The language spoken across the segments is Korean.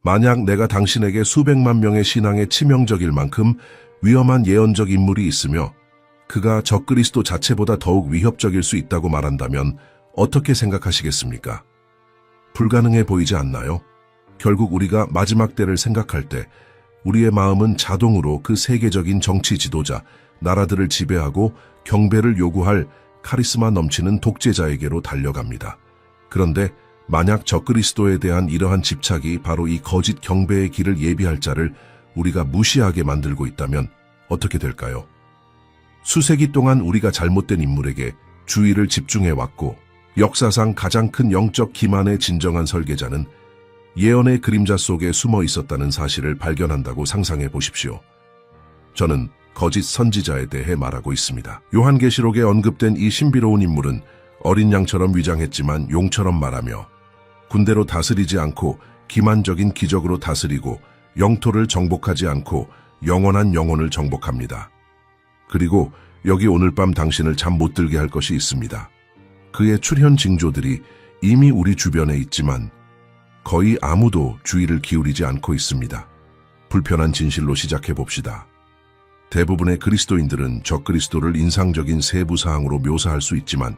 만약 내가 당신에게 수백만 명의 신앙에 치명적일 만큼 위험한 예언적 인물이 있으며 그가 적그리스도 자체보다 더욱 위협적일 수 있다고 말한다면 어떻게 생각하시겠습니까? 불가능해 보이지 않나요? 결국 우리가 마지막 때를 생각할 때 우리의 마음은 자동으로 그 세계적인 정치 지도자, 나라들을 지배하고 경배를 요구할 카리스마 넘치는 독재자에게로 달려갑니다. 그런데 만약 적그리스도에 대한 이러한 집착이 바로 이 거짓 경배의 길을 예비할 자를 우리가 무시하게 만들고 있다면 어떻게 될까요? 수세기 동안 우리가 잘못된 인물에게 주의를 집중해왔고 역사상 가장 큰 영적 기만의 진정한 설계자는 예언의 그림자 속에 숨어 있었다는 사실을 발견한다고 상상해 보십시오. 저는 거짓 선지자에 대해 말하고 있습니다. 요한계시록에 언급된 이 신비로운 인물은 어린 양처럼 위장했지만 용처럼 말하며 군대로 다스리지 않고 기만적인 기적으로 다스리고 영토를 정복하지 않고 영원한 영혼을 정복합니다. 그리고 여기 오늘 밤 당신을 잠 못 들게 할 것이 있습니다. 그의 출현 징조들이 이미 우리 주변에 있지만 거의 아무도 주의를 기울이지 않고 있습니다. 불편한 진실로 시작해 봅시다. 대부분의 그리스도인들은 적그리스도를 인상적인 세부 사항으로 묘사할 수 있지만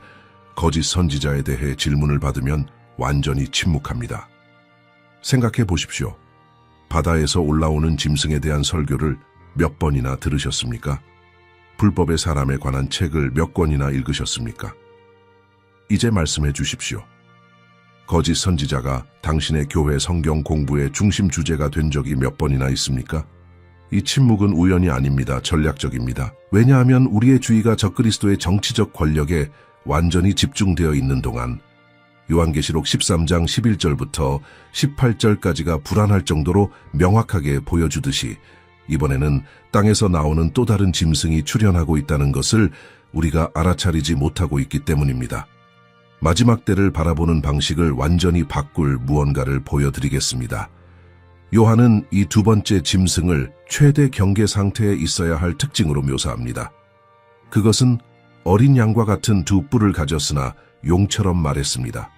거짓 선지자에 대해 질문을 받으면 완전히 침묵합니다. 생각해 보십시오. 바다에서 올라오는 짐승에 대한 설교를 몇 번이나 들으셨습니까? 불법의 사람에 관한 책을 몇 권이나 읽으셨습니까? 이제 말씀해 주십시오. 거짓 선지자가 당신의 교회 성경 공부의 중심 주제가 된 적이 몇 번이나 있습니까? 이 침묵은 우연이 아닙니다. 전략적입니다. 왜냐하면 우리의 주의가 적그리스도의 정치적 권력에 완전히 집중되어 있는 동안 요한계시록 13장 11절부터 18절까지가 불안할 정도로 명확하게 보여주듯이 이번에는 땅에서 나오는 또 다른 짐승이 출현하고 있다는 것을 우리가 알아차리지 못하고 있기 때문입니다. 마지막 때를 바라보는 방식을 완전히 바꿀 무언가를 보여드리겠습니다. 요한은 이 두 번째 짐승을 최대 경계 상태에 있어야 할 특징으로 묘사합니다. 그것은 어린 양과 같은 두 뿔을 가졌으나 용처럼 말했습니다.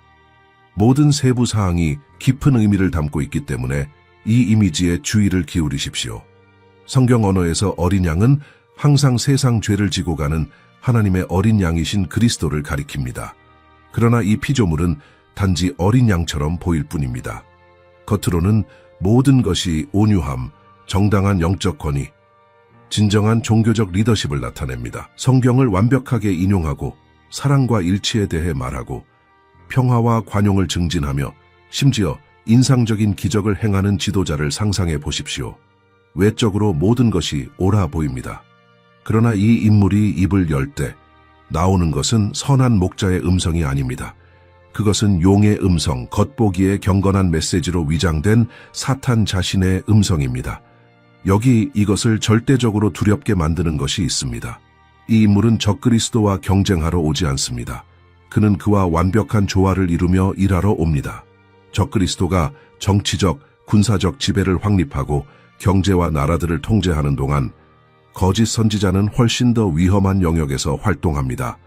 모든 세부 사항이 깊은 의미를 담고 있기 때문에 이 이미지에 주의를 기울이십시오. 성경 언어에서 어린 양은 항상 세상 죄를 지고 가는 하나님의 어린 양이신 그리스도를 가리킵니다. 그러나 이 피조물은 단지 어린 양처럼 보일 뿐입니다. 겉으로는 모든 것이 온유함, 정당한 영적 권위, 진정한 종교적 리더십을 나타냅니다. 성경을 완벽하게 인용하고 사랑과 일치에 대해 말하고 평화와 관용을 증진하며 심지어 인상적인 기적을 행하는 지도자를 상상해 보십시오. 외적으로 모든 것이 옳아 보입니다. 그러나 이 인물이 입을 열 때 나오는 것은 선한 목자의 음성이 아닙니다. 그것은 용의 음성, 겉보기에 경건한 메시지로 위장된 사탄 자신의 음성입니다. 여기 이것을 절대적으로 두렵게 만드는 것이 있습니다. 이 인물은 적그리스도와 경쟁하러 오지 않습니다. 그는 그와 완벽한 조화를 이루며 일하러 옵니다. 적그리스도가 정치적, 군사적 지배를 확립하고 경제와 나라들을 통제하는 동안 거짓 선지자는 훨씬 더 위험한 영역에서 활동합니다.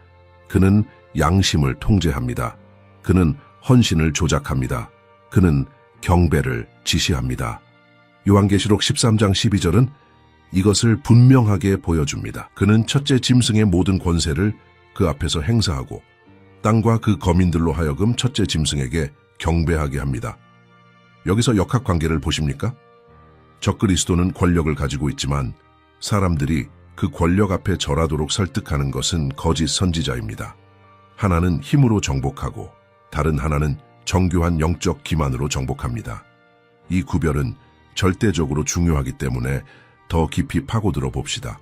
그는 양심을 통제합니다. 그는 헌신을 조작합니다. 그는 경배를 지시합니다. 요한계시록 13장 12절은 이것을 분명하게 보여줍니다. 그는 첫째 짐승의 모든 권세를 그 앞에서 행사하고 땅과 그 거민들로 하여금 첫째 짐승에게 경배하게 합니다. 여기서 역학관계를 보십니까? 적그리스도는 권력을 가지고 있지만 사람들이 그 권력 앞에 절하도록 설득하는 것은 거짓 선지자입니다. 하나는 힘으로 정복하고 다른 하나는 정교한 영적 기만으로 정복합니다. 이 구별은 절대적으로 중요하기 때문에 더 깊이 파고들어 봅시다.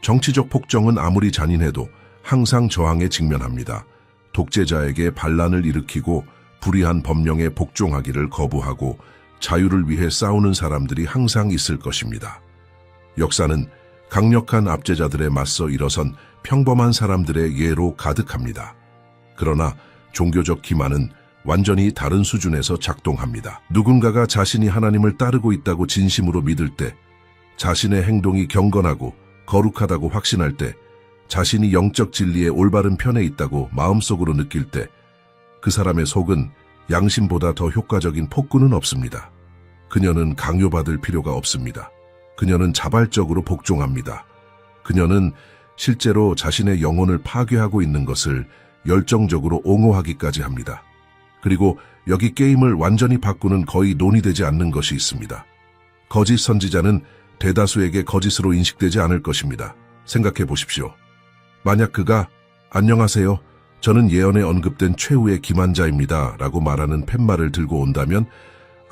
정치적 폭정은 아무리 잔인해도 항상 저항에 직면합니다. 독재자에게 반란을 일으키고 불의한 법령에 복종하기를 거부하고 자유를 위해 싸우는 사람들이 항상 있을 것입니다. 역사는 강력한 압제자들에 맞서 일어선 평범한 사람들의 예로 가득합니다. 그러나 종교적 기만은 완전히 다른 수준에서 작동합니다. 누군가가 자신이 하나님을 따르고 있다고 진심으로 믿을 때, 자신의 행동이 경건하고 거룩하다고 확신할 때, 자신이 영적 진리의 올바른 편에 있다고 마음속으로 느낄 때, 그 사람의 속은 양심보다 더 효과적인 폭군은 없습니다. 그녀는 강요받을 필요가 없습니다. 그녀는 자발적으로 복종합니다. 그녀는 실제로 자신의 영혼을 파괴하고 있는 것을 열정적으로 옹호하기까지 합니다. 그리고 여기 게임을 완전히 바꾸는 거의 논의되지 않는 것이 있습니다. 거짓 선지자는 대다수에게 거짓으로 인식되지 않을 것입니다. 생각해 보십시오. 만약 그가 안녕하세요. 저는 예언에 언급된 최후의 기만자입니다. 라고 말하는 팻말을 들고 온다면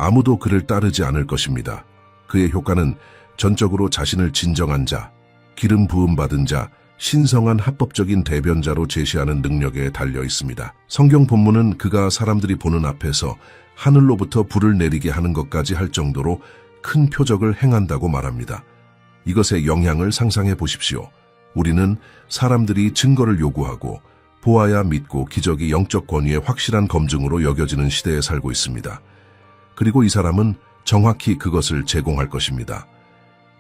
아무도 그를 따르지 않을 것입니다. 그의 효과는 전적으로 자신을 진정한 자, 기름 부음 받은 자, 신성한 합법적인 대변자로 제시하는 능력에 달려 있습니다. 성경 본문은 그가 사람들이 보는 앞에서 하늘로부터 불을 내리게 하는 것까지 할 정도로 큰 표적을 행한다고 말합니다. 이것의 영향을 상상해 보십시오. 우리는 사람들이 증거를 요구하고 보아야 믿고 기적이 영적 권위의 확실한 검증으로 여겨지는 시대에 살고 있습니다. 그리고 이 사람은 정확히 그것을 제공할 것입니다.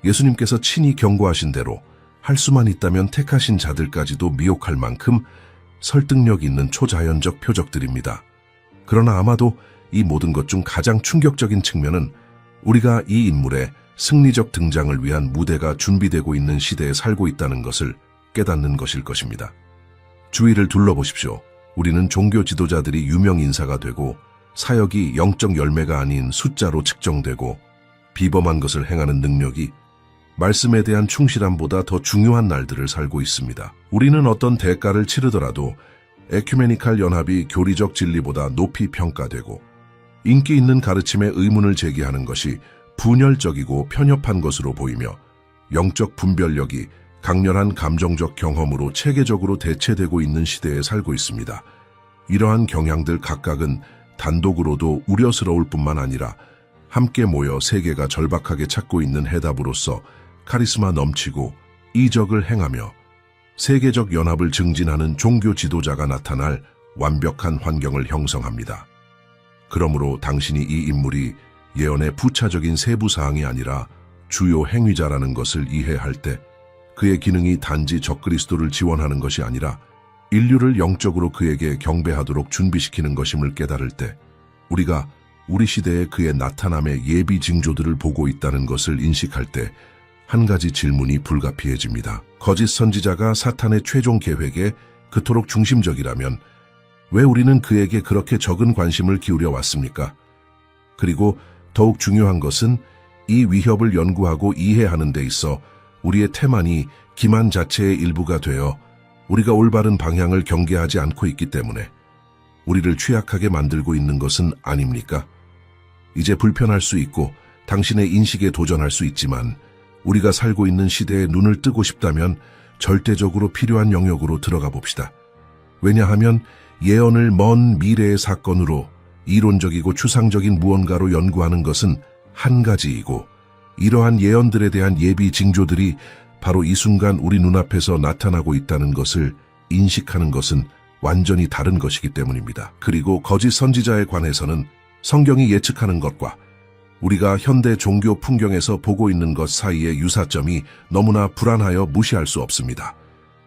예수님께서 친히 경고하신 대로 할 수만 있다면 택하신 자들까지도 미혹할 만큼 설득력 있는 초자연적 표적들입니다. 그러나 아마도 이 모든 것 중 가장 충격적인 측면은 우리가 이 인물의 승리적 등장을 위한 무대가 준비되고 있는 시대에 살고 있다는 것을 깨닫는 것일 것입니다. 주위를 둘러보십시오. 우리는 종교 지도자들이 유명 인사가 되고 사역이 영적 열매가 아닌 숫자로 측정되고 비범한 것을 행하는 능력이 말씀에 대한 충실함보다 더 중요한 날들을 살고 있습니다. 우리는 어떤 대가를 치르더라도 에큐메니칼 연합이 교리적 진리보다 높이 평가되고 인기 있는 가르침에 의문을 제기하는 것이 분열적이고 편협한 것으로 보이며 영적 분별력이 강렬한 감정적 경험으로 체계적으로 대체되고 있는 시대에 살고 있습니다. 이러한 경향들 각각은 단독으로도 우려스러울 뿐만 아니라 함께 모여 세계가 절박하게 찾고 있는 해답으로서 카리스마 넘치고 이적을 행하며 세계적 연합을 증진하는 종교 지도자가 나타날 완벽한 환경을 형성합니다. 그러므로 당신이 이 인물이 예언의 부차적인 세부 사항이 아니라 주요 행위자라는 것을 이해할 때 그의 기능이 단지 적그리스도를 지원하는 것이 아니라 인류를 영적으로 그에게 경배하도록 준비시키는 것임을 깨달을 때 우리가 우리 시대에 그의 나타남의 예비 징조들을 보고 있다는 것을 인식할 때 한 가지 질문이 불가피해집니다. 거짓 선지자가 사탄의 최종 계획에 그토록 중심적이라면 왜 우리는 그에게 그렇게 적은 관심을 기울여 왔습니까? 그리고 더욱 중요한 것은 이 위협을 연구하고 이해하는 데 있어 우리의 태만이 기만 자체의 일부가 되어 우리가 올바른 방향을 경계하지 않고 있기 때문에 우리를 취약하게 만들고 있는 것은 아닙니까? 이제 불편할 수 있고 당신의 인식에 도전할 수 있지만 우리가 살고 있는 시대에 눈을 뜨고 싶다면 절대적으로 필요한 영역으로 들어가 봅시다. 왜냐하면 예언을 먼 미래의 사건으로 이론적이고 추상적인 무언가로 연구하는 것은 한 가지이고 이러한 예언들에 대한 예비 징조들이 바로 이 순간 우리 눈앞에서 나타나고 있다는 것을 인식하는 것은 완전히 다른 것이기 때문입니다. 그리고 거짓 선지자에 관해서는 성경이 예측하는 것과 우리가 현대 종교 풍경에서 보고 있는 것 사이의 유사점이 너무나 불안하여 무시할 수 없습니다.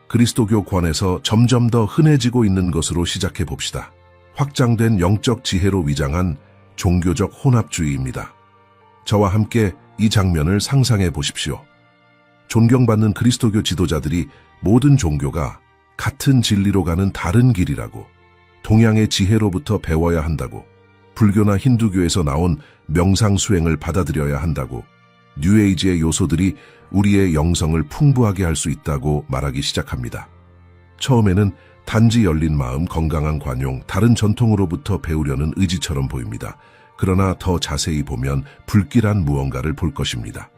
그리스도교권에서 점점 더 흔해지고 있는 것으로 시작해 봅시다. 확장된 영적 지혜로 위장한 종교적 혼합주의입니다. 저와 함께 이 장면을 상상해 보십시오. 존경받는 그리스도교 지도자들이 모든 종교가 같은 진리로 가는 다른 길이라고, 동양의 지혜로부터 배워야 한다고, 불교나 힌두교에서 나온 명상 수행을 받아들여야 한다고, 뉴에이지의 요소들이 우리의 영성을 풍부하게 할 수 있다고 말하기 시작합니다. 처음에는 단지 열린 마음, 건강한 관용, 다른 전통으로부터 배우려는 의지처럼 보입니다. 그러나 더 자세히 보면 불길한 무언가를 볼 것입니다.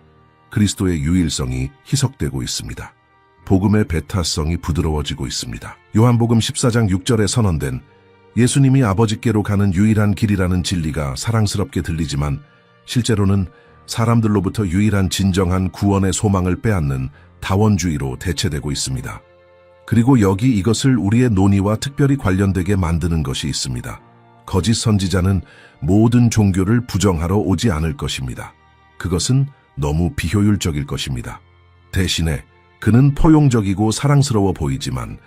그리스도의 유일성이 희석되고 있습니다. 복음의 배타성이 부드러워지고 있습니다. 요한복음 14장 6절에 선언된 예수님이 아버지께로 가는 유일한 길이라는 진리가 사랑스럽게 들리지만 실제로는 사람들로부터 유일한 진정한 구원의 소망을 빼앗는 다원주의로 대체되고 있습니다. 그리고 여기 이것을 우리의 논의와 특별히 관련되게 만드는 것이 있습니다. 거짓 선지자는 모든 종교를 부정하러 오지 않을 것입니다. 그것은 너무 비효율적일 것입니다. 대신에 그는 포용적이고 사랑스러워 보이지만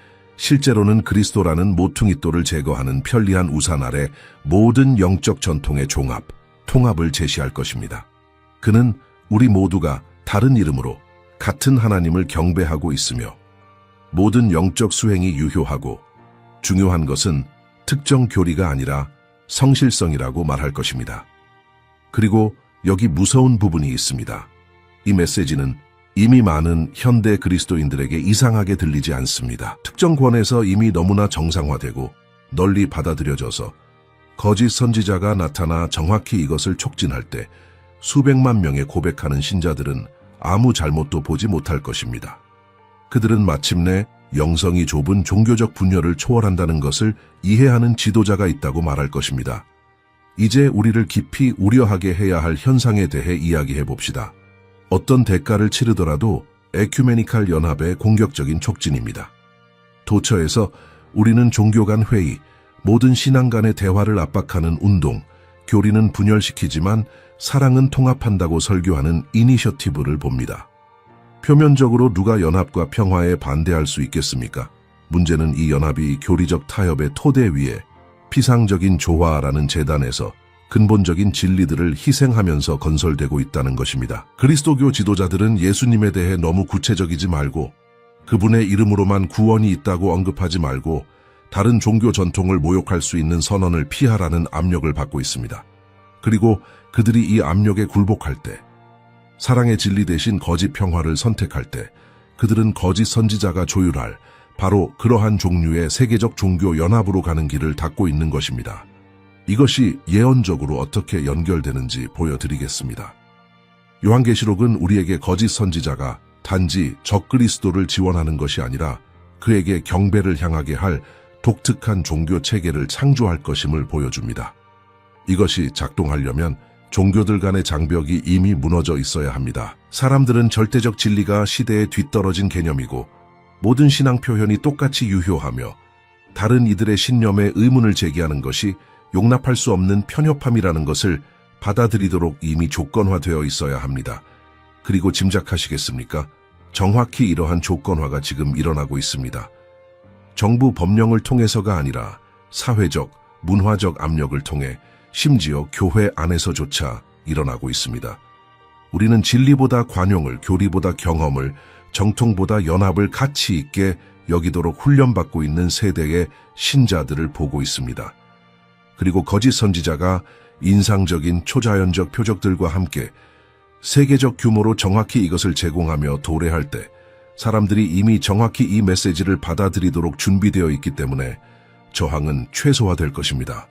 실제로는 그리스도라는 모퉁이돌을 제거하는 편리한 우산 아래 모든 영적 전통의 종합, 통합을 제시할 것입니다. 그는 우리 모두가 다른 이름으로 같은 하나님을 경배하고 있으며 모든 영적 수행이 유효하고 중요한 것은 특정 교리가 아니라 성실성이라고 말할 것입니다. 그리고 여기 무서운 부분이 있습니다. 이 메시지는 이미 많은 현대 그리스도인들에게 이상하게 들리지 않습니다. 특정 권에서 이미 너무나 정상화되고 널리 받아들여져서 거짓 선지자가 나타나 정확히 이것을 촉진할 때 수백만 명의 고백하는 신자들은 아무 잘못도 보지 못할 것입니다. 그들은 마침내 영성이 좁은 종교적 분열을 초월한다는 것을 이해하는 지도자가 있다고 말할 것입니다. 이제 우리를 깊이 우려하게 해야 할 현상에 대해 이야기해 봅시다. 어떤 대가를 치르더라도 에큐메니칼 연합의 공격적인 촉진입니다. 도처에서 우리는 종교 간 회의, 모든 신앙 간의 대화를 압박하는 운동, 교리는 분열시키지만 사랑은 통합한다고 설교하는 이니셔티브를 봅니다. 표면적으로 누가 연합과 평화에 반대할 수 있겠습니까? 문제는 이 연합이 교리적 타협의 토대 위에 피상적인 조화라는 재단에서 근본적인 진리들을 희생하면서 건설되고 있다는 것입니다. 그리스도교 지도자들은 예수님에 대해 너무 구체적이지 말고 그분의 이름으로만 구원이 있다고 언급하지 말고 다른 종교 전통을 모욕할 수 있는 선언을 피하라는 압력을 받고 있습니다. 그리고 그들이 이 압력에 굴복할 때, 사랑의 진리 대신 거짓 평화를 선택할 때 그들은 거짓 선지자가 조율할 바로 그러한 종류의 세계적 종교 연합으로 가는 길을 닫고 있는 것입니다. 이것이 예언적으로 어떻게 연결되는지 보여드리겠습니다. 요한계시록은 우리에게 거짓 선지자가 단지 적그리스도를 지원하는 것이 아니라 그에게 경배를 향하게 할 독특한 종교 체계를 창조할 것임을 보여줍니다. 이것이 작동하려면 종교들 간의 장벽이 이미 무너져 있어야 합니다. 사람들은 절대적 진리가 시대에 뒤떨어진 개념이고 모든 신앙 표현이 똑같이 유효하며 다른 이들의 신념에 의문을 제기하는 것이 용납할 수 없는 편협함이라는 것을 받아들이도록 이미 조건화되어 있어야 합니다. 그리고 짐작하시겠습니까? 정확히 이러한 조건화가 지금 일어나고 있습니다. 정부 법령을 통해서가 아니라 사회적, 문화적 압력을 통해 심지어 교회 안에서조차 일어나고 있습니다. 우리는 진리보다 관용을, 교리보다 경험을, 정통보다 연합을 가치 있게 여기도록 훈련받고 있는 세대의 신자들을 보고 있습니다. 그리고 거짓 선지자가 인상적인 초자연적 표적들과 함께 세계적 규모로 정확히 이것을 제공하며 도래할 때 사람들이 이미 정확히 이 메시지를 받아들이도록 준비되어 있기 때문에 저항은 최소화될 것입니다.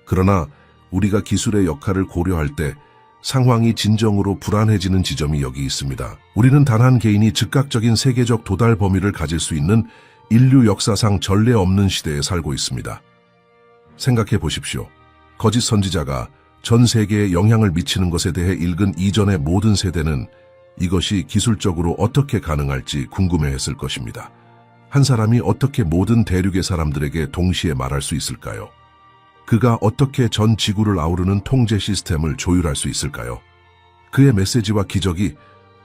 그러나 우리가 기술의 역할을 고려할 때 상황이 진정으로 불안해지는 지점이 여기 있습니다. 우리는 단 한 개인이 즉각적인 세계적 도달 범위를 가질 수 있는 인류 역사상 전례 없는 시대에 살고 있습니다. 생각해 보십시오. 거짓 선지자가 전 세계에 영향을 미치는 것에 대해 읽은 이전의 모든 세대는 이것이 기술적으로 어떻게 가능할지 궁금해했을 것입니다. 한 사람이 어떻게 모든 대륙의 사람들에게 동시에 말할 수 있을까요? 그가 어떻게 전 지구를 아우르는 통제 시스템을 조율할 수 있을까요? 그의 메시지와 기적이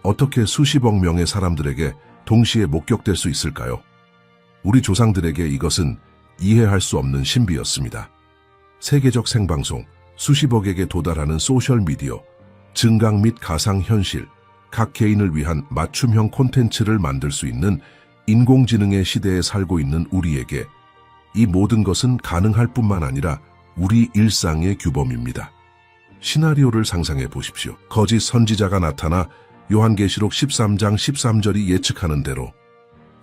어떻게 수십억 명의 사람들에게 동시에 목격될 수 있을까요? 우리 조상들에게 이것은 이해할 수 없는 신비였습니다. 세계적 생방송, 수십억에게 도달하는 소셜미디어, 증강 및 가상현실, 각 개인을 위한 맞춤형 콘텐츠를 만들 수 있는 인공지능의 시대에 살고 있는 우리에게 이 모든 것은 가능할 뿐만 아니라 우리 일상의 규범입니다. 시나리오를 상상해 보십시오. 거짓 선지자가 나타나 요한계시록 13장 13절이 예측하는 대로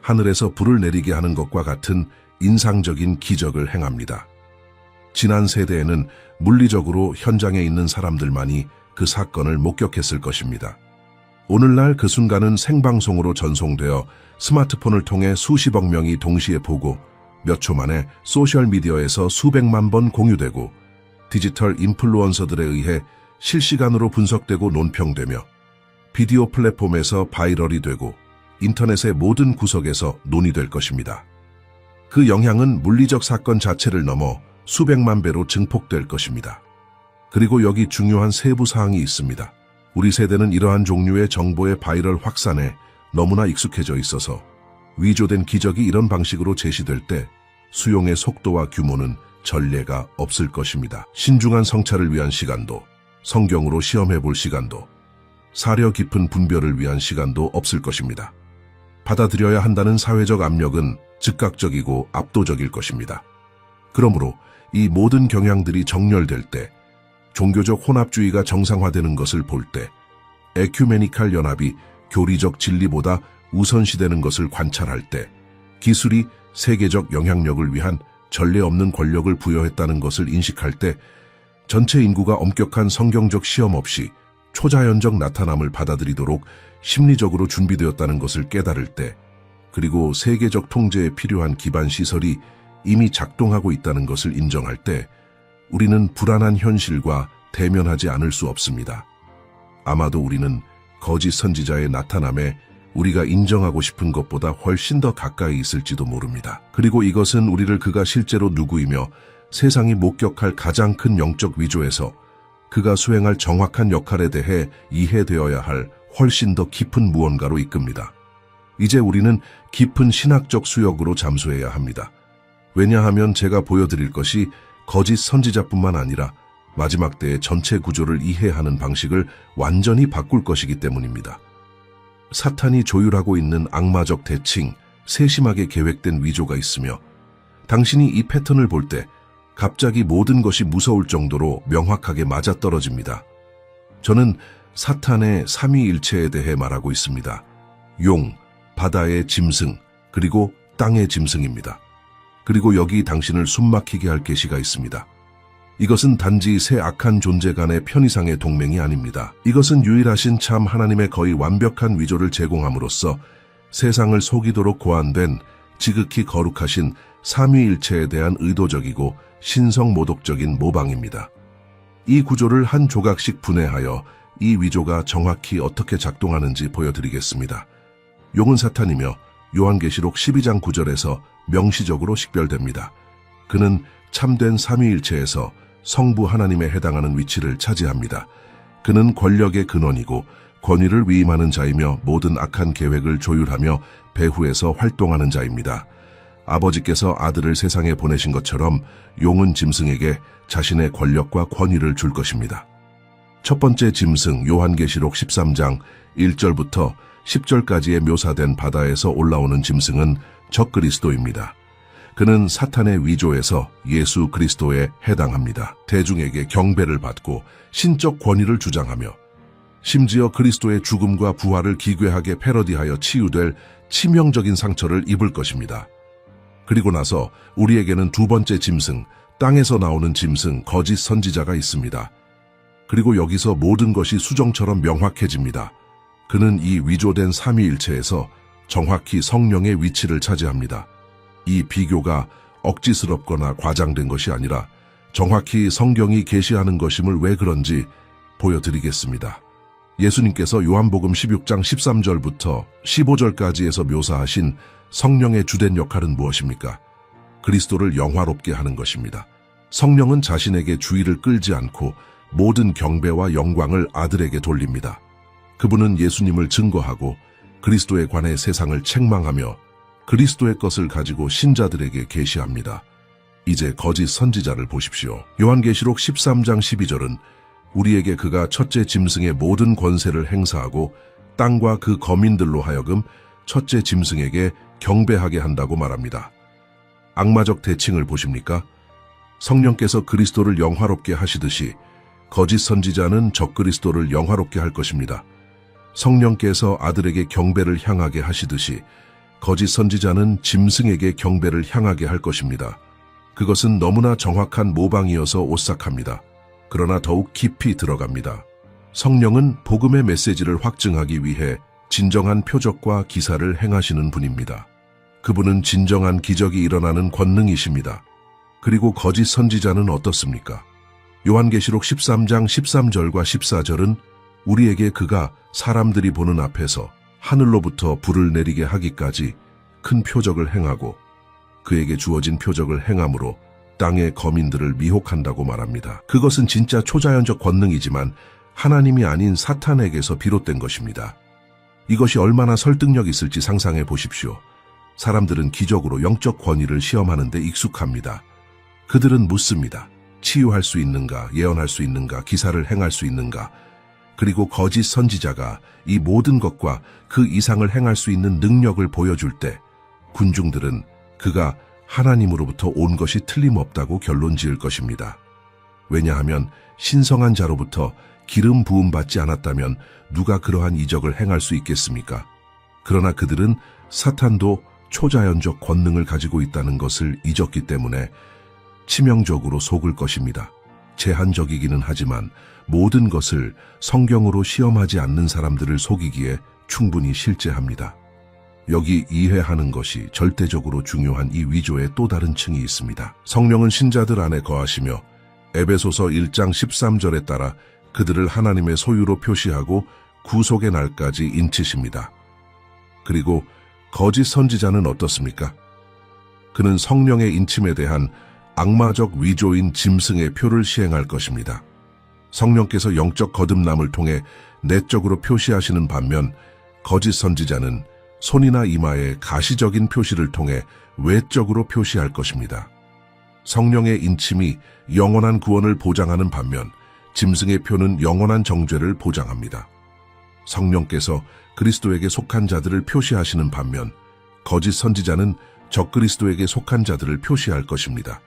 하늘에서 불을 내리게 하는 것과 같은 인상적인 기적을 행합니다. 지난 세대에는 물리적으로 현장에 있는 사람들만이 그 사건을 목격했을 것입니다. 오늘날 그 순간은 생방송으로 전송되어 스마트폰을 통해 수십억 명이 동시에 보고 몇 초 만에 소셜미디어에서 수백만 번 공유되고 디지털 인플루언서들에 의해 실시간으로 분석되고 논평되며 비디오 플랫폼에서 바이럴이 되고 인터넷의 모든 구석에서 논의될 것입니다. 그 영향은 물리적 사건 자체를 넘어 수백만 배로 증폭될 것입니다. 그리고 여기 중요한 세부 사항이 있습니다. 우리 세대는 이러한 종류의 정보의 바이럴 확산에 너무나 익숙해져 있어서 위조된 기적이 이런 방식으로 제시될 때 수용의 속도와 규모는 전례가 없을 것입니다. 신중한 성찰을 위한 시간도, 성경으로 시험해 볼 시간도, 사려 깊은 분별을 위한 시간도 없을 것입니다. 받아들여야 한다는 사회적 압력은 즉각적이고 압도적일 것입니다. 그러므로 이 모든 경향들이 정렬될 때, 종교적 혼합주의가 정상화되는 것을 볼 때, 에큐메니칼 연합이 교리적 진리보다 우선시되는 것을 관찰할 때, 기술이 세계적 영향력을 위한 전례 없는 권력을 부여했다는 것을 인식할 때, 전체 인구가 엄격한 성경적 시험 없이 초자연적 나타남을 받아들이도록 심리적으로 준비되었다는 것을 깨달을 때, 그리고 세계적 통제에 필요한 기반 시설이 이미 작동하고 있다는 것을 인정할 때, 우리는 불안한 현실과 대면하지 않을 수 없습니다. 아마도 우리는 거짓 선지자의 나타남에 우리가 인정하고 싶은 것보다 훨씬 더 가까이 있을지도 모릅니다. 그리고 이것은 우리를 그가 실제로 누구이며 세상이 목격할 가장 큰 영적 위조에서 그가 수행할 정확한 역할에 대해 이해되어야 할 훨씬 더 깊은 무언가로 이끕니다. 이제 우리는 깊은 신학적 수역으로 잠수해야 합니다. 왜냐하면 제가 보여드릴 것이 거짓 선지자뿐만 아니라 마지막 때의 전체 구조를 이해하는 방식을 완전히 바꿀 것이기 때문입니다. 사탄이 조율하고 있는 악마적 대칭, 세심하게 계획된 위조가 있으며, 당신이 이 패턴을 볼 때 갑자기 모든 것이 무서울 정도로 명확하게 맞아떨어집니다. 저는 사탄의 삼위일체에 대해 말하고 있습니다. 용, 바다의 짐승, 그리고 땅의 짐승입니다. 그리고 여기 당신을 숨막히게 할 계시가 있습니다. 이것은 단지 세 악한 존재 간의 편의상의 동맹이 아닙니다. 이것은 유일하신 참 하나님의 거의 완벽한 위조를 제공함으로써 세상을 속이도록 고안된 지극히 거룩하신 삼위일체에 대한 의도적이고 신성모독적인 모방입니다. 이 구조를 한 조각씩 분해하여 이 위조가 정확히 어떻게 작동하는지 보여드리겠습니다. 용은 사탄이며 요한계시록 12장 9절에서 명시적으로 식별됩니다. 그는 참된 삼위일체에서 성부 하나님에 해당하는 위치를 차지합니다. 그는 권력의 근원이고 권위를 위임하는 자이며 모든 악한 계획을 조율하며 배후에서 활동하는 자입니다. 아버지께서 아들을 세상에 보내신 것처럼 용은 짐승에게 자신의 권력과 권위를 줄 것입니다. 첫 번째 짐승 요한계시록 13장 1절부터 10절까지에 묘사된 바다에서 올라오는 짐승은 적그리스도입니다. 그는 사탄의 위조에서 예수 그리스도에 해당합니다. 대중에게 경배를 받고 신적 권위를 주장하며 심지어 그리스도의 죽음과 부활을 기괴하게 패러디하여 치유될 치명적인 상처를 입을 것입니다. 그리고 나서 우리에게는 두 번째 짐승, 땅에서 나오는 짐승, 거짓 선지자가 있습니다. 그리고 여기서 모든 것이 수정처럼 명확해집니다. 그는 이 위조된 삼위일체에서 정확히 성령의 위치를 차지합니다. 이 비교가 억지스럽거나 과장된 것이 아니라 정확히 성경이 계시하는 것임을 왜 그런지 보여드리겠습니다. 예수님께서 요한복음 16장 13절부터 15절까지에서 묘사하신 성령의 주된 역할은 무엇입니까? 그리스도를 영화롭게 하는 것입니다. 성령은 자신에게 주의를 끌지 않고 모든 경배와 영광을 아들에게 돌립니다. 그분은 예수님을 증거하고 그리스도에 관해 세상을 책망하며 그리스도의 것을 가지고 신자들에게 계시합니다. 이제 거짓 선지자를 보십시오. 요한계시록 13장 12절은 우리에게 그가 첫째 짐승의 모든 권세를 행사하고 땅과 그 거민들로 하여금 첫째 짐승에게 경배하게 한다고 말합니다. 악마적 대칭을 보십니까? 성령께서 그리스도를 영화롭게 하시듯이 거짓 선지자는 적그리스도를 영화롭게 할 것입니다. 성령께서 아들에게 경배를 향하게 하시듯이 거짓 선지자는 짐승에게 경배를 향하게 할 것입니다. 그것은 너무나 정확한 모방이어서 오싹합니다. 그러나 더욱 깊이 들어갑니다. 성령은 복음의 메시지를 확증하기 위해 진정한 표적과 기사를 행하시는 분입니다. 그분은 진정한 기적이 일어나는 권능이십니다. 그리고 거짓 선지자는 어떻습니까? 요한계시록 13장 13절과 14절은 우리에게 그가 사람들이 보는 앞에서 하늘로부터 불을 내리게 하기까지 큰 표적을 행하고 그에게 주어진 표적을 행함으로 땅의 거민들을 미혹한다고 말합니다. 그것은 진짜 초자연적 권능이지만 하나님이 아닌 사탄에게서 비롯된 것입니다. 이것이 얼마나 설득력 있을지 상상해 보십시오. 사람들은 기적으로 영적 권위를 시험하는 데 익숙합니다. 그들은 묻습니다. 치유할 수 있는가, 예언할 수 있는가, 기사를 행할 수 있는가, 그리고 거짓 선지자가 이 모든 것과 그 이상을 행할 수 있는 능력을 보여줄 때 군중들은 그가 하나님으로부터 온 것이 틀림없다고 결론 지을 것입니다. 왜냐하면 신성한 자로부터 기름 부음 받지 않았다면 누가 그러한 이적을 행할 수 있겠습니까? 그러나 그들은 사탄도 초자연적 권능을 가지고 있다는 것을 잊었기 때문에 치명적으로 속을 것입니다. 제한적이기는 하지만 모든 것을 성경으로 시험하지 않는 사람들을 속이기에 충분히 실제합니다. 여기 이해하는 것이 절대적으로 중요한 이 위조의 또 다른 층이 있습니다. 성령은 신자들 안에 거하시며 에베소서 1장 13절에 따라 그들을 하나님의 소유로 표시하고 구속의 날까지 인치십니다. 그리고 거짓 선지자는 어떻습니까? 그는 성령의 인침에 대한 악마적 위조인 짐승의 표를 시행할 것입니다. 성령께서 영적 거듭남을 통해 내적으로 표시하시는 반면 거짓 선지자는 손이나 이마에 가시적인 표시를 통해 외적으로 표시할 것입니다. 성령의 인침이 영원한 구원을 보장하는 반면 짐승의 표는 영원한 정죄를 보장합니다. 성령께서 그리스도에게 속한 자들을 표시하시는 반면 거짓 선지자는 적그리스도에게 속한 자들을 표시할 것입니다.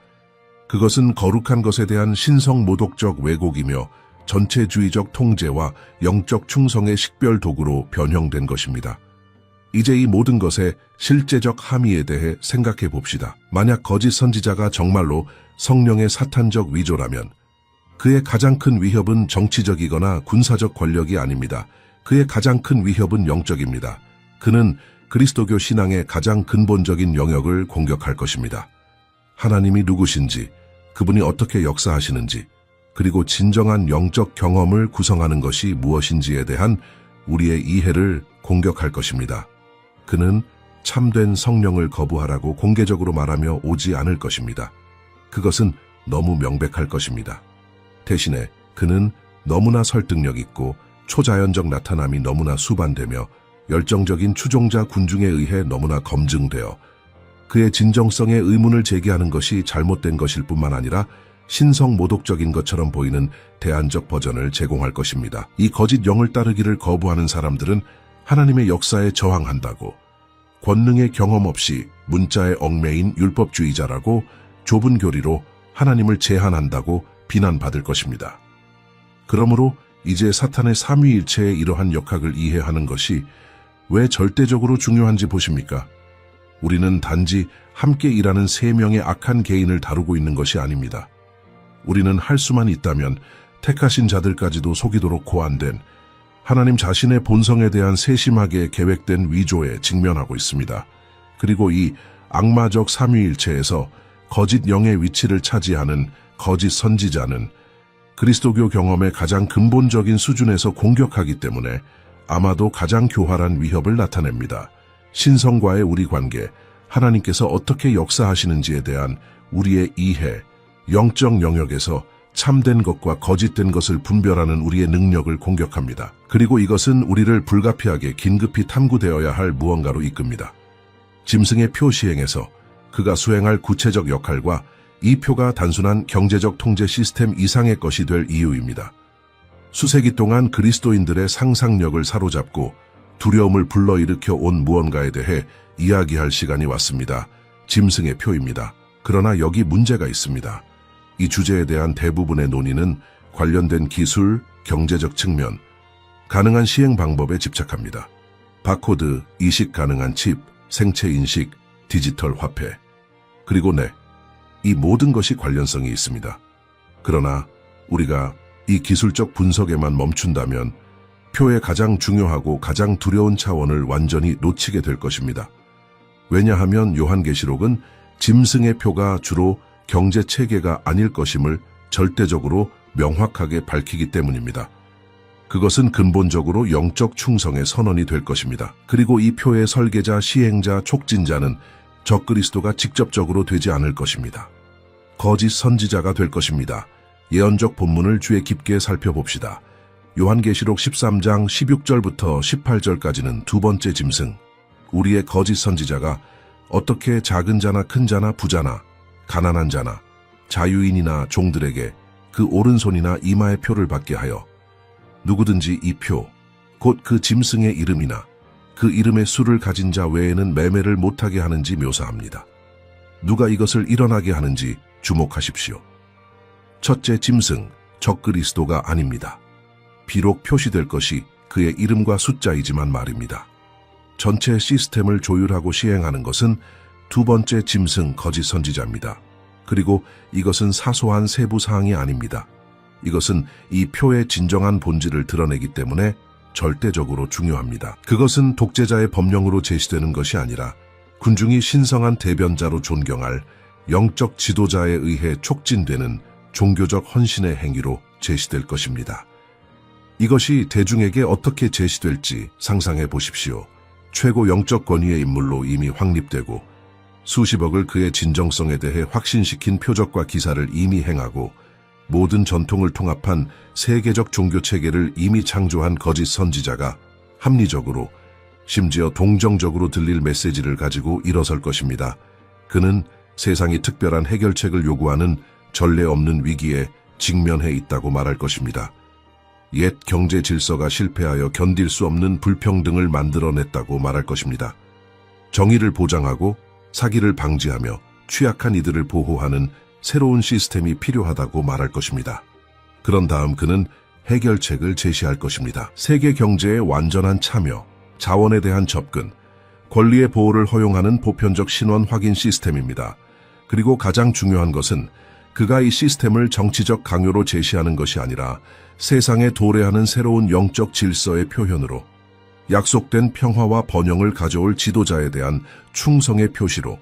그것은 거룩한 것에 대한 신성 모독적 왜곡이며 전체주의적 통제와 영적 충성의 식별 도구로 변형된 것입니다. 이제 이 모든 것의 실제적 함의에 대해 생각해 봅시다. 만약 거짓 선지자가 정말로 성령의 사탄적 위조라면 그의 가장 큰 위협은 정치적이거나 군사적 권력이 아닙니다. 그의 가장 큰 위협은 영적입니다. 그는 그리스도교 신앙의 가장 근본적인 영역을 공격할 것입니다. 하나님이 누구신지, 그분이 어떻게 역사하시는지, 그리고 진정한 영적 경험을 구성하는 것이 무엇인지에 대한 우리의 이해를 공격할 것입니다. 그는 참된 성령을 거부하라고 공개적으로 말하며 오지 않을 것입니다. 그것은 너무 명백할 것입니다. 대신에 그는 너무나 설득력 있고 초자연적 나타남이 너무나 수반되며 열정적인 추종자 군중에 의해 너무나 검증되어 그의 진정성에 의문을 제기하는 것이 잘못된 것일 뿐만 아니라 신성 모독적인 것처럼 보이는 대안적 버전을 제공할 것입니다. 이 거짓 영을 따르기를 거부하는 사람들은 하나님의 역사에 저항한다고, 권능의 경험 없이 문자에 얽매인 율법주의자라고, 좁은 교리로 하나님을 제한한다고 비난받을 것입니다. 그러므로 이제 사탄의 삼위일체의 이러한 역학을 이해하는 것이 왜 절대적으로 중요한지 보십니까? 우리는 단지 함께 일하는 세 명의 악한 개인을 다루고 있는 것이 아닙니다. 우리는 할 수만 있다면 택하신 자들까지도 속이도록 고안된 하나님 자신의 본성에 대한 세심하게 계획된 위조에 직면하고 있습니다. 그리고 이 악마적 삼위일체에서 거짓 영의 위치를 차지하는 거짓 선지자는 그리스도교 경험의 가장 근본적인 수준에서 공격하기 때문에 아마도 가장 교활한 위협을 나타냅니다. 신성과의 우리 관계, 하나님께서 어떻게 역사하시는지에 대한 우리의 이해, 영적 영역에서 참된 것과 거짓된 것을 분별하는 우리의 능력을 공격합니다. 그리고 이것은 우리를 불가피하게 긴급히 탐구되어야 할 무언가로 이끕니다. 짐승의 표 시행에서 그가 수행할 구체적 역할과 이 표가 단순한 경제적 통제 시스템 이상의 것이 될 이유입니다. 수세기 동안 그리스도인들의 상상력을 사로잡고 두려움을 불러일으켜 온 무언가에 대해 이야기할 시간이 왔습니다. 짐승의 표입니다. 그러나 여기 문제가 있습니다. 이 주제에 대한 대부분의 논의는 관련된 기술, 경제적 측면, 가능한 시행 방법에 집착합니다. 바코드, 이식 가능한 칩, 생체 인식, 디지털 화폐, 그리고 이 모든 것이 관련성이 있습니다. 그러나 우리가 이 기술적 분석에만 멈춘다면 표의 가장 중요하고 가장 두려운 차원을 완전히 놓치게 될 것입니다. 왜냐하면 요한계시록은 짐승의 표가 주로 경제 체계가 아닐 것임을 절대적으로 명확하게 밝히기 때문입니다. 그것은 근본적으로 영적 충성의 선언이 될 것입니다. 그리고 이 표의 설계자, 시행자, 촉진자는 적그리스도가 직접적으로 되지 않을 것입니다. 거짓 선지자가 될 것입니다. 예언적 본문을 주의 깊게 살펴봅시다. 요한계시록 13장 16절부터 18절까지는 두 번째 짐승, 우리의 거짓 선지자가 어떻게 작은 자나 큰 자나 부자나 가난한 자나 자유인이나 종들에게 그 오른손이나 이마의 표를 받게 하여 누구든지 이 표, 곧 그 짐승의 이름이나 그 이름의 수를 가진 자 외에는 매매를 못하게 하는지 묘사합니다. 누가 이것을 일어나게 하는지 주목하십시오. 첫째 짐승, 적그리스도가 아닙니다. 비록 표시될 것이 그의 이름과 숫자이지만 말입니다. 전체 시스템을 조율하고 시행하는 것은 두 번째 짐승 거짓 선지자입니다. 그리고 이것은 사소한 세부 사항이 아닙니다. 이것은 이 표의 진정한 본질을 드러내기 때문에 절대적으로 중요합니다. 그것은 독재자의 법령으로 제시되는 것이 아니라 군중이 신성한 대변자로 존경할 영적 지도자에 의해 촉진되는 종교적 헌신의 행위로 제시될 것입니다. 이것이 대중에게 어떻게 제시될지 상상해 보십시오. 최고 영적 권위의 인물로 이미 확립되고 수십억을 그의 진정성에 대해 확신시킨 표적과 기사를 이미 행하고 모든 전통을 통합한 세계적 종교체계를 이미 창조한 거짓 선지자가 합리적으로 심지어 동정적으로 들릴 메시지를 가지고 일어설 것입니다. 그는 세상이 특별한 해결책을 요구하는 전례 없는 위기에 직면해 있다고 말할 것입니다. 옛 경제 질서가 실패하여 견딜 수 없는 불평등을 만들어냈다고 말할 것입니다. 정의를 보장하고 사기를 방지하며 취약한 이들을 보호하는 새로운 시스템이 필요하다고 말할 것입니다. 그런 다음 그는 해결책을 제시할 것입니다. 세계 경제의 완전한 참여, 자원에 대한 접근, 권리의 보호를 허용하는 보편적 신원 확인 시스템입니다. 그리고 가장 중요한 것은 그가 이 시스템을 정치적 강요로 제시하는 것이 아니라 세상에 도래하는 새로운 영적 질서의 표현으로 약속된 평화와 번영을 가져올 지도자에 대한 충성의 표시로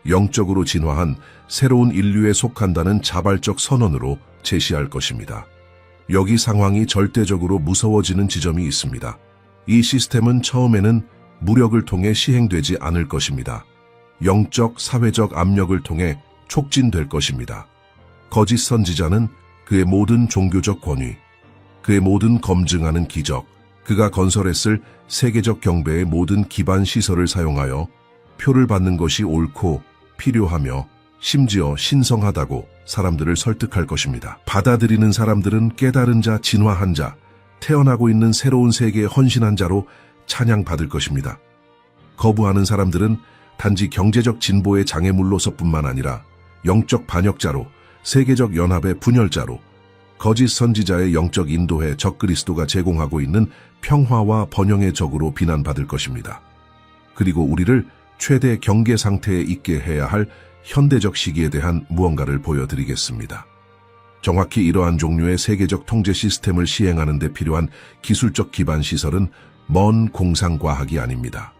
영적으로 진화한 새로운 인류에 속한다는 자발적 선언으로 제시할 것입니다. 여기 상황이 절대적으로 무서워지는 지점이 있습니다. 이 시스템은 처음에는 무력을 통해 시행되지 않을 것입니다. 영적, 사회적 압력을 통해 촉진될 것입니다. 거짓 선지자는 그의 모든 종교적 권위, 그의 모든 검증하는 기적, 그가 건설했을 세계적 경배의 모든 기반 시설을 사용하여 표를 받는 것이 옳고 필요하며 심지어 신성하다고 사람들을 설득할 것입니다. 받아들이는 사람들은 깨달은 자, 진화한 자, 태어나고 있는 새로운 세계에 헌신한 자로 찬양받을 것입니다. 거부하는 사람들은 단지 경제적 진보의 장애물로서뿐만 아니라 영적 반역자로, 세계적 연합의 분열자로, 거짓 선지자의 영적 인도에 적그리스도가 제공하고 있는 평화와 번영의 적으로 비난받을 것입니다. 그리고 우리를 최대 경계 상태에 있게 해야 할 현대적 시기에 대한 무언가를 보여드리겠습니다. 정확히 이러한 종류의 세계적 통제 시스템을 시행하는 데 필요한 기술적 기반 시설은 먼 공상과학이 아닙니다.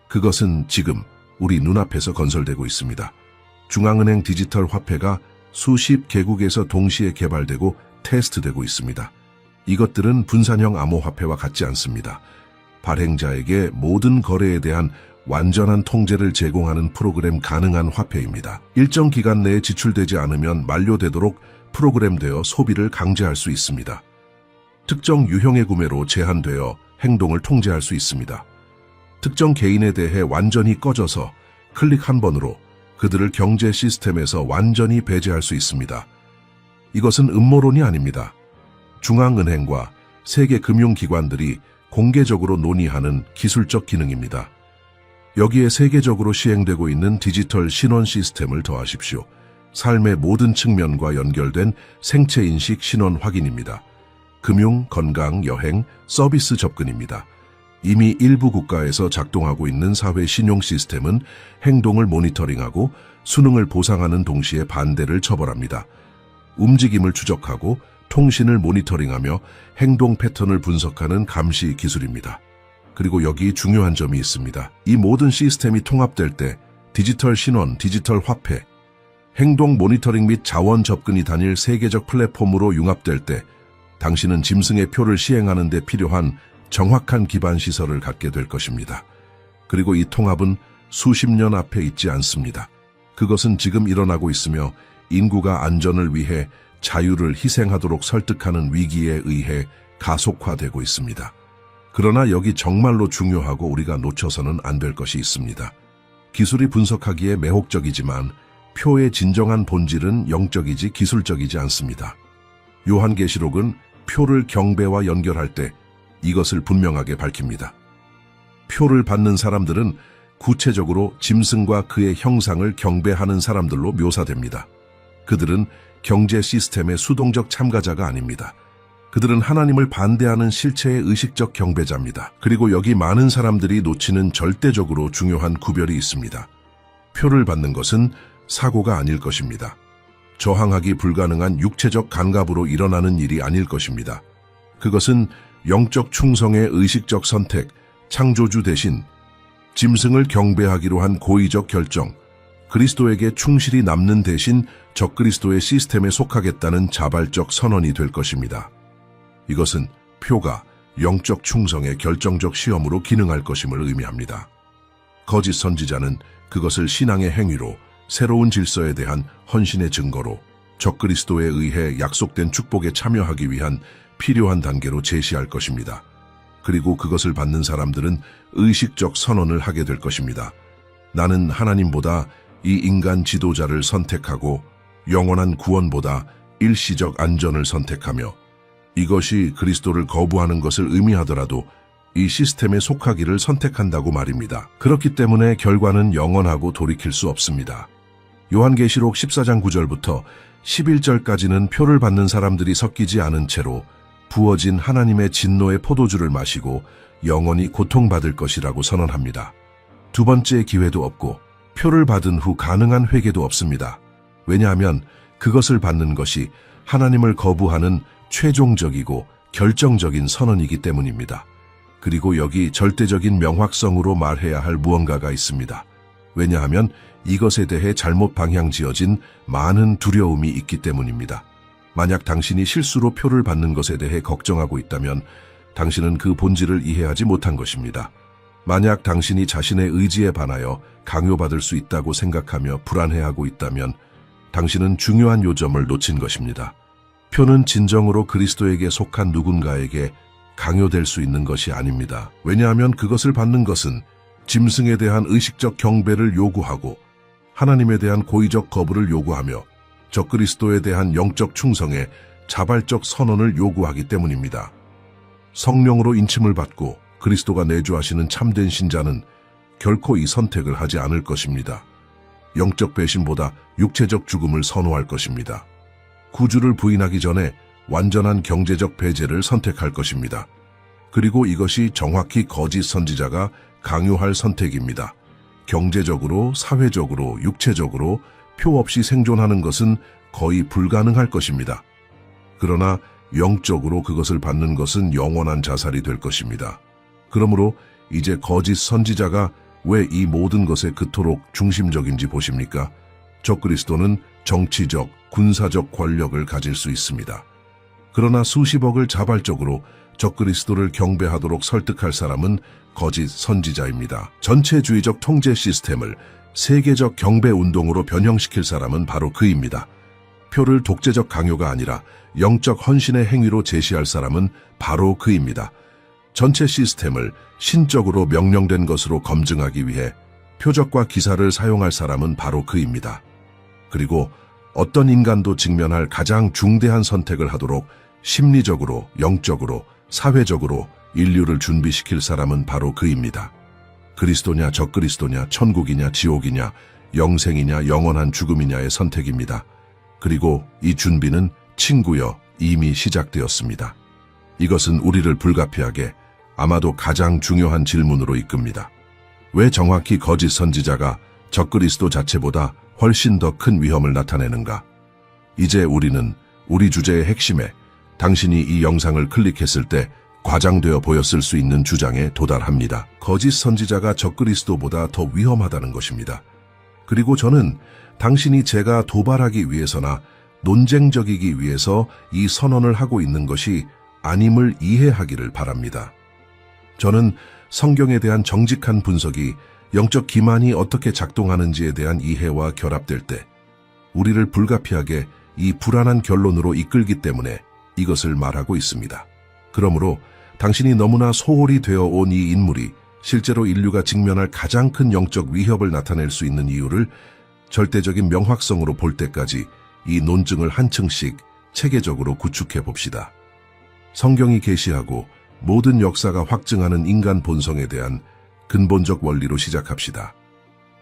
그것은 지금 우리 눈앞에서 건설되고 있습니다. 중앙은행 디지털 화폐가 수십 개국에서 동시에 개발되고 테스트되고 있습니다. 이것들은 분산형 암호화폐와 같지 않습니다. 발행자에게 모든 거래에 대한 완전한 통제를 제공하는 프로그램 가능한 화폐입니다. 일정 기간 내에 지출되지 않으면 만료되도록 프로그램되어 소비를 강제할 수 있습니다. 특정 유형의 구매로 제한되어 행동을 통제할 수 있습니다. 특정 개인에 대해 완전히 꺼져서 클릭 한 번으로 그들을 경제 시스템에서 완전히 배제할 수 있습니다. 이것은 음모론이 아닙니다. 중앙은행과 세계 금융기관들이 공개적으로 논의하는 기술적 기능입니다. 여기에 세계적으로 시행되고 있는 디지털 신원 시스템을 더하십시오. 삶의 모든 측면과 연결된 생체인식 신원 확인입니다. 금융, 건강, 여행, 서비스 접근입니다. 이미 일부 국가에서 작동하고 있는 사회 신용 시스템은 행동을 모니터링하고 수능을 보상하는 동시에 반대를 처벌합니다. 움직임을 추적하고 통신을 모니터링하며 행동 패턴을 분석하는 감시 기술입니다. 그리고 여기 중요한 점이 있습니다. 이 모든 시스템이 통합될 때 디지털 신원, 디지털 화폐, 행동 모니터링 및 자원 접근이 단일 세계적 플랫폼으로 융합될 때 당신은 짐승의 표를 시행하는 데 필요한 정확한 기반 시설을 갖게 될 것입니다. 그리고 이 통합은 수십 년 앞에 있지 않습니다. 그것은 지금 일어나고 있으며 인구가 안전을 위해 자유를 희생하도록 설득하는 위기에 의해 가속화되고 있습니다. 그러나 여기 정말로 중요하고 우리가 놓쳐서는 안 될 것이 있습니다. 기술이 분석하기에 매혹적이지만 표의 진정한 본질은 영적이지 기술적이지 않습니다. 요한계시록은 표를 경배와 연결할 때 이것을 분명하게 밝힙니다. 표를 받는 사람들은 구체적으로 짐승과 그의 형상을 경배하는 사람들로 묘사됩니다. 그들은 경제 시스템의 수동적 참가자가 아닙니다. 그들은 하나님을 반대하는 실체의 의식적 경배자입니다. 그리고 여기 많은 사람들이 놓치는 절대적으로 중요한 구별이 있습니다. 표를 받는 것은 사고가 아닐 것입니다. 저항하기 불가능한 육체적 감각으로 일어나는 일이 아닐 것입니다. 그것은 영적 충성의 의식적 선택, 창조주 대신 짐승을 경배하기로 한 고의적 결정, 그리스도에게 충실히 남는 대신 적그리스도의 시스템에 속하겠다는 자발적 선언이 될 것입니다. 이것은 표가 영적 충성의 결정적 시험으로 기능할 것임을 의미합니다. 거짓 선지자는 그것을 신앙의 행위로, 새로운 질서에 대한 헌신의 증거로, 적그리스도에 의해 약속된 축복에 참여하기 위한 필요한 단계로 제시할 것입니다. 그리고 그것을 받는 사람들은 의식적 선언을 하게 될 것입니다. 나는 하나님보다 이 인간 지도자를 선택하고 영원한 구원보다 일시적 안전을 선택하며, 이것이 그리스도를 거부하는 것을 의미하더라도 이 시스템에 속하기를 선택한다고 말입니다. 그렇기 때문에 결과는 영원하고 돌이킬 수 없습니다. 요한계시록 14장 9절부터 11절까지는 표를 받는 사람들이 섞이지 않은 채로 부어진 하나님의 진노의 포도주를 마시고 영원히 고통받을 것이라고 선언합니다. 두 번째 기회도 없고 표를 받은 후 가능한 회개도 없습니다. 왜냐하면 그것을 받는 것이 하나님을 거부하는 최종적이고 결정적인 선언이기 때문입니다. 그리고 여기 절대적인 명확성으로 말해야 할 무언가가 있습니다. 왜냐하면 이것에 대해 잘못 방향 지어진 많은 두려움이 있기 때문입니다. 만약 당신이 실수로 표를 받는 것에 대해 걱정하고 있다면 당신은 그 본질을 이해하지 못한 것입니다. 만약 당신이 자신의 의지에 반하여 강요받을 수 있다고 생각하며 불안해하고 있다면 당신은 중요한 요점을 놓친 것입니다. 표는 진정으로 그리스도에게 속한 누군가에게 강요될 수 있는 것이 아닙니다. 왜냐하면 그것을 받는 것은 짐승에 대한 의식적 경배를 요구하고 하나님에 대한 고의적 거부를 요구하며 적그리스도에 대한 영적 충성의 자발적 선언을 요구하기 때문입니다. 성령으로 인침을 받고 그리스도가 내주하시는 참된 신자는 결코 이 선택을 하지 않을 것입니다. 영적 배신보다 육체적 죽음을 선호할 것입니다. 구주를 부인하기 전에 완전한 경제적 배제를 선택할 것입니다. 그리고 이것이 정확히 거짓 선지자가 강요할 선택입니다. 경제적으로, 사회적으로, 육체적으로 표 없이 생존하는 것은 거의 불가능할 것입니다. 그러나 영적으로 그것을 받는 것은 영원한 자살이 될 것입니다. 그러므로 이제 거짓 선지자가 왜 이 모든 것에 그토록 중심적인지 보십니까? 적그리스도는 정치적, 군사적 권력을 가질 수 있습니다. 그러나 수십억을 자발적으로 적그리스도를 경배하도록 설득할 사람은 거짓 선지자입니다. 전체주의적 통제 시스템을 세계적 경배 운동으로 변형시킬 사람은 바로 그입니다. 표를 독재적 강요가 아니라 영적 헌신의 행위로 제시할 사람은 바로 그입니다. 전체 시스템을 신적으로 명령된 것으로 검증하기 위해 표적과 기사를 사용할 사람은 바로 그입니다. 그리고 어떤 인간도 직면할 가장 중대한 선택을 하도록 심리적으로, 영적으로, 사회적으로 인류를 준비시킬 사람은 바로 그입니다. 그리스도냐 적그리스도냐, 천국이냐 지옥이냐, 영생이냐 영원한 죽음이냐의 선택입니다. 그리고 이 준비는 친구여 이미 시작되었습니다. 이것은 우리를 불가피하게 아마도 가장 중요한 질문으로 이끕니다. 왜 정확히 거짓 선지자가 적그리스도 자체보다 훨씬 더 큰 위험을 나타내는가? 이제 우리는 우리 주제의 핵심에 당신이 이 영상을 클릭했을 때 과장되어 보였을 수 있는 주장에 도달합니다. 거짓 선지자가 적그리스도보다 더 위험하다는 것입니다. 그리고 저는 당신이 제가 도발하기 위해서나 논쟁적이기 위해서 이 선언을 하고 있는 것이 아님을 이해하기를 바랍니다. 저는 성경에 대한 정직한 분석이 영적 기만이 어떻게 작동하는지에 대한 이해와 결합될 때 우리를 불가피하게 이 불안한 결론으로 이끌기 때문에 이것을 말하고 있습니다. 그러므로 당신이 너무나 소홀히 되어 온 이 인물이 실제로 인류가 직면할 가장 큰 영적 위협을 나타낼 수 있는 이유를 절대적인 명확성으로 볼 때까지 이 논증을 한층씩 체계적으로 구축해 봅시다. 성경이 계시하고 모든 역사가 확증하는 인간 본성에 대한 근본적 원리로 시작합시다.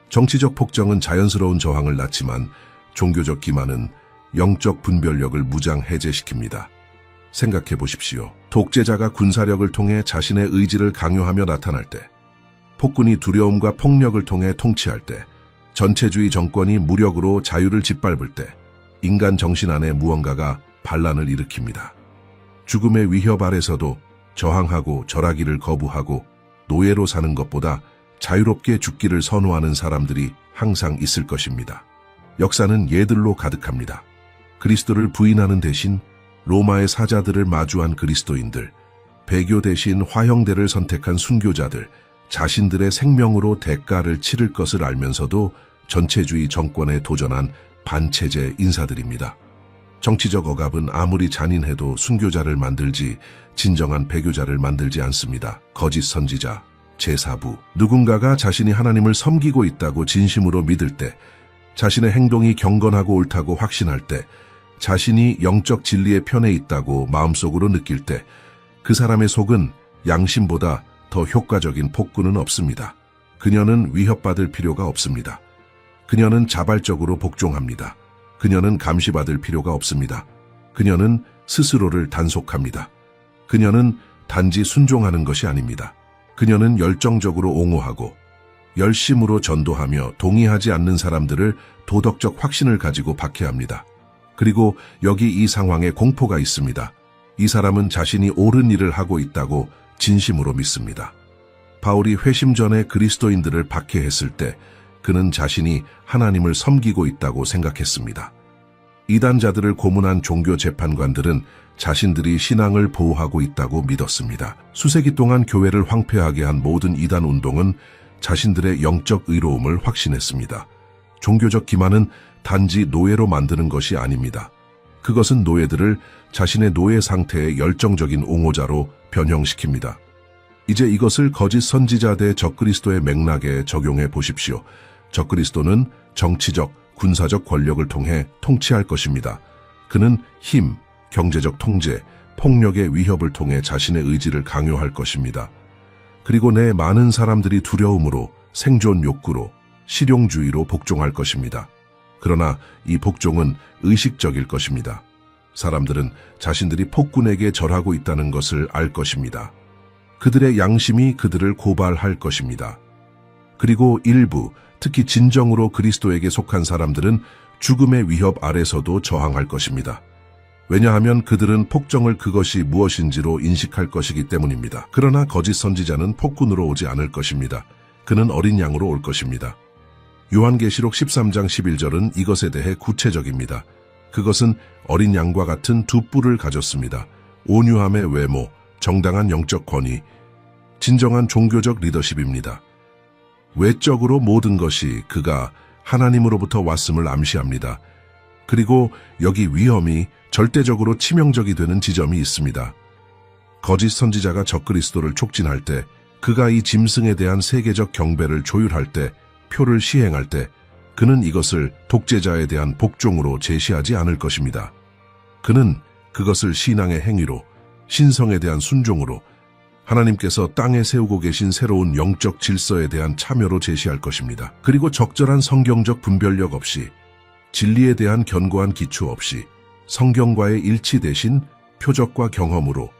정치적 폭정은 자연스러운 저항을 낳지만 종교적 기만은 영적 분별력을 무장 해제시킵니다. 생각해 보십시오. 독재자가 군사력을 통해 자신의 의지를 강요하며 나타날 때, 폭군이 두려움과 폭력을 통해 통치할 때, 전체주의 정권이 무력으로 자유를 짓밟을 때, 인간 정신 안에 무언가가 반란을 일으킵니다. 죽음의 위협 아래서도 저항하고 절하기를 거부하고 노예로 사는 것보다 자유롭게 죽기를 선호하는 사람들이 항상 있을 것입니다. 역사는 예들로 가득합니다. 그리스도를 부인하는 대신 로마의 사자들을 마주한 그리스도인들, 배교 대신 화형대를 선택한 순교자들, 자신들의 생명으로 대가를 치를 것을 알면서도 전체주의 정권에 도전한 반체제 인사들입니다. 정치적 억압은 아무리 잔인해도 순교자를 만들지 진정한 배교자를 만들지 않습니다. 거짓 선지자, 제사부, 누군가가 자신이 하나님을 섬기고 있다고 진심으로 믿을 때, 자신의 행동이 경건하고 옳다고 확신할 때, 자신이 영적 진리의 편에 있다고 마음속으로 느낄 때, 그 사람의 속은 양심보다 더 효과적인 폭군은 없습니다. 그녀는 위협받을 필요가 없습니다. 그녀는 자발적으로 복종합니다. 그녀는 감시받을 필요가 없습니다. 그녀는 스스로를 단속합니다. 그녀는 단지 순종하는 것이 아닙니다. 그녀는 열정적으로 옹호하고 열심으로 전도하며 동의하지 않는 사람들을 도덕적 확신을 가지고 박해합니다. 그리고 여기 이 상황에 공포가 있습니다. 이 사람은 자신이 옳은 일을 하고 있다고 진심으로 믿습니다. 바울이 회심 전에 그리스도인들을 박해했을 때 그는 자신이 하나님을 섬기고 있다고 생각했습니다. 이단자들을 고문한 종교 재판관들은 자신들이 신앙을 보호하고 있다고 믿었습니다. 수세기 동안 교회를 황폐하게 한 모든 이단 운동은 자신들의 영적 의로움을 확신했습니다. 종교적 기만은 단지 노예로 만드는 것이 아닙니다. 그것은 노예들을 자신의 노예 상태의 열정적인 옹호자로 변형시킵니다. 이제 이것을 거짓 선지자 대 적그리스도의 맥락에 적용해 보십시오. 적그리스도는 정치적, 군사적 권력을 통해 통치할 것입니다. 그는 힘, 경제적 통제, 폭력의 위협을 통해 자신의 의지를 강요할 것입니다. 그리고 내 많은 사람들이 두려움으로, 생존 욕구로, 실용주의로 복종할 것입니다. 그러나 이 복종은 의식적일 것입니다. 사람들은 자신들이 폭군에게 절하고 있다는 것을 알 것입니다. 그들의 양심이 그들을 고발할 것입니다. 그리고 일부, 특히 진정으로 그리스도에게 속한 사람들은 죽음의 위협 아래서도 저항할 것입니다. 왜냐하면 그들은 폭정을 그것이 무엇인지로 인식할 것이기 때문입니다. 그러나 거짓 선지자는 폭군으로 오지 않을 것입니다. 그는 어린 양으로 올 것입니다. 요한계시록 13장 11절은 이것에 대해 구체적입니다. 그것은 어린 양과 같은 두 뿔을 가졌습니다. 온유함의 외모, 정당한 영적 권위, 진정한 종교적 리더십입니다. 외적으로 모든 것이 그가 하나님으로부터 왔음을 암시합니다. 그리고 여기 위험이 절대적으로 치명적이 되는 지점이 있습니다. 거짓 선지자가 적그리스도를 촉진할 때, 그가 이 짐승에 대한 세계적 경배를 조율할 때, 표를 시행할 때, 그는 이것을 독재자에 대한 복종으로 제시하지 않을 것입니다. 그는 그것을 신앙의 행위로, 신성에 대한 순종으로, 하나님께서 땅에 세우고 계신 새로운 영적 질서에 대한 참여로 제시할 것입니다. 그리고 적절한 성경적 분별력 없이, 진리에 대한 견고한 기초 없이, 성경과의 일치 대신 표적과 경험으로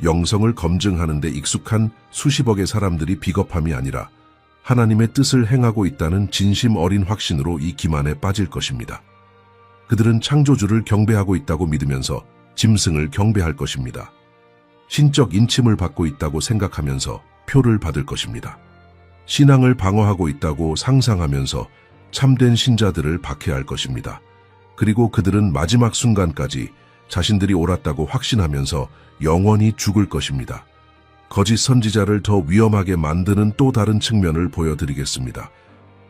영성을 검증하는 데 익숙한 수십억의 사람들이 비겁함이 아니라 하나님의 뜻을 행하고 있다는 진심 어린 확신으로 이 기만에 빠질 것입니다. 그들은 창조주를 경배하고 있다고 믿으면서 짐승을 경배할 것입니다. 신적 인침을 받고 있다고 생각하면서 표를 받을 것입니다. 신앙을 방어하고 있다고 상상하면서 참된 신자들을 박해할 것입니다. 그리고 그들은 마지막 순간까지 자신들이 옳았다고 확신하면서 영원히 죽을 것입니다. 거짓 선지자를 더 위험하게 만드는 또 다른 측면을 보여드리겠습니다.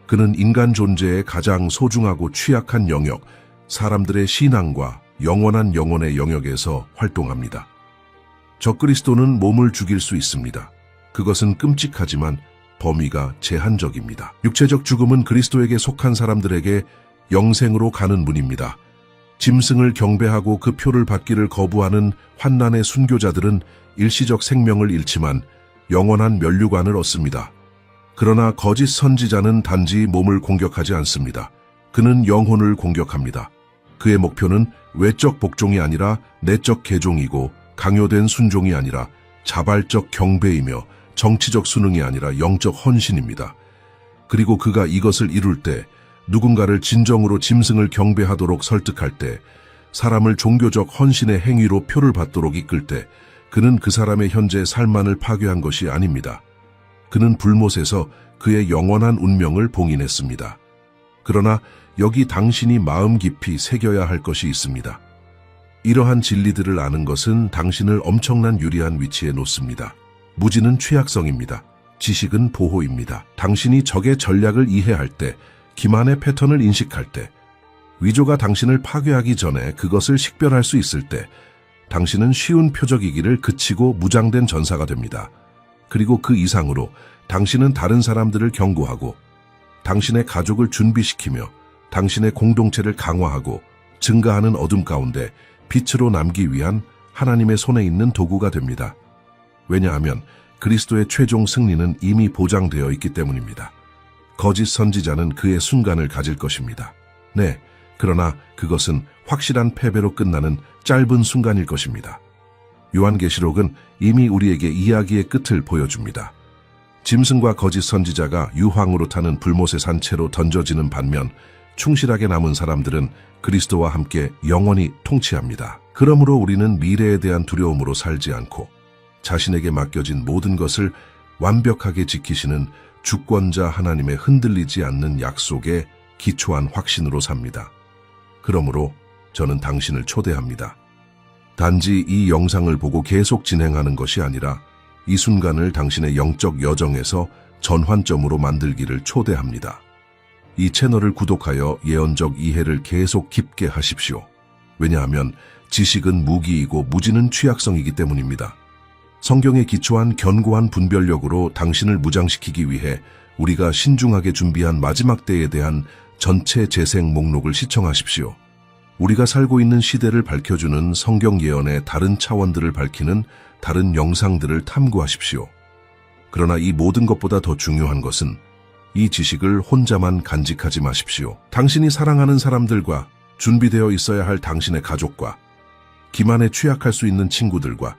그는 인간 존재의 가장 소중하고 취약한 영역, 사람들의 신앙과 영원한 영혼의 영역에서 활동합니다. 적그리스도는 몸을 죽일 수 있습니다. 그것은 끔찍하지만 범위가 제한적입니다. 육체적 죽음은 그리스도에게 속한 사람들에게 영생으로 가는 문입니다. 짐승을 경배하고 그 표를 받기를 거부하는 환난의 순교자들은 일시적 생명을 잃지만 영원한 면류관을 얻습니다. 그러나 거짓 선지자는 단지 몸을 공격하지 않습니다. 그는 영혼을 공격합니다. 그의 목표는 외적 복종이 아니라 내적 개종이고 강요된 순종이 아니라 자발적 경배이며 정치적 순응이 아니라 영적 헌신입니다. 그리고 그가 이것을 이룰 때 누군가를 진정으로 짐승을 경배하도록 설득할 때 사람을 종교적 헌신의 행위로 표를 받도록 이끌 때 그는 그 사람의 현재 삶만을 파괴한 것이 아닙니다. 그는 불못에서 그의 영원한 운명을 봉인했습니다. 그러나 여기 당신이 마음 깊이 새겨야 할 것이 있습니다. 이러한 진리들을 아는 것은 당신을 엄청난 유리한 위치에 놓습니다. 무지는 취약성입니다. 지식은 보호입니다. 당신이 적의 전략을 이해할 때, 기만의 패턴을 인식할 때, 위조가 당신을 파괴하기 전에 그것을 식별할 수 있을 때, 당신은 쉬운 표적이기를 그치고 무장된 전사가 됩니다. 그리고 그 이상으로 당신은 다른 사람들을 경고하고, 당신의 가족을 준비시키며, 당신의 공동체를 강화하고, 증가하는 어둠 가운데 빛으로 남기 위한 하나님의 손에 있는 도구가 됩니다. 왜냐하면 그리스도의 최종 승리는 이미 보장되어 있기 때문입니다. 거짓 선지자는 그의 순간을 가질 것입니다. 네, 그러나 그것은 확실한 패배로 끝나는 짧은 순간일 것입니다. 요한계시록은 이미 우리에게 이야기의 끝을 보여줍니다. 짐승과 거짓 선지자가 유황으로 타는 불못의 산채로 던져지는 반면 충실하게 남은 사람들은 그리스도와 함께 영원히 통치합니다. 그러므로 우리는 미래에 대한 두려움으로 살지 않고 자신에게 맡겨진 모든 것을 완벽하게 지키시는 주권자 하나님의 흔들리지 않는 약속에 기초한 확신으로 삽니다. 그러므로 저는 당신을 초대합니다. 단지 이 영상을 보고 계속 진행하는 것이 아니라 이 순간을 당신의 영적 여정에서 전환점으로 만들기를 초대합니다. 이 채널을 구독하여 예언적 이해를 계속 깊게 하십시오. 왜냐하면 지식은 무기이고 무지는 취약성이기 때문입니다. 성경에 기초한 견고한 분별력으로 당신을 무장시키기 위해 우리가 신중하게 준비한 마지막 때에 대한 전체 재생 목록을 시청하십시오. 우리가 살고 있는 시대를 밝혀주는 성경 예언의 다른 차원들을 밝히는 다른 영상들을 탐구하십시오. 그러나 이 모든 것보다 더 중요한 것은 이 지식을 혼자만 간직하지 마십시오. 당신이 사랑하는 사람들과 준비되어 있어야 할 당신의 가족과 기만에 취약할 수 있는 친구들과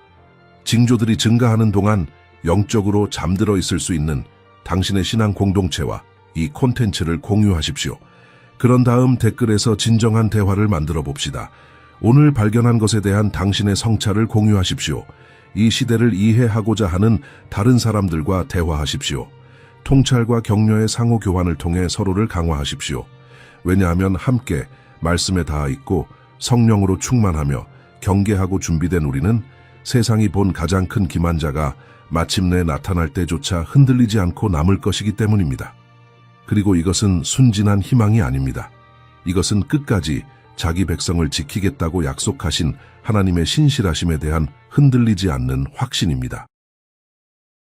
징조들이 증가하는 동안 영적으로 잠들어 있을 수 있는 당신의 신앙 공동체와 이 콘텐츠를 공유하십시오. 그런 다음 댓글에서 진정한 대화를 만들어 봅시다. 오늘 발견한 것에 대한 당신의 성찰을 공유하십시오. 이 시대를 이해하고자 하는 다른 사람들과 대화하십시오. 통찰과 격려의 상호 교환을 통해 서로를 강화하십시오. 왜냐하면 함께 말씀에 닿아 있고 성령으로 충만하며 경계하고 준비된 우리는 세상이 본 가장 큰 기만자가 마침내 나타날 때조차 흔들리지 않고 남을 것이기 때문입니다. 그리고 이것은 순진한 희망이 아닙니다. 이것은 끝까지 자기 백성을 지키겠다고 약속하신 하나님의 신실하심에 대한 흔들리지 않는 확신입니다.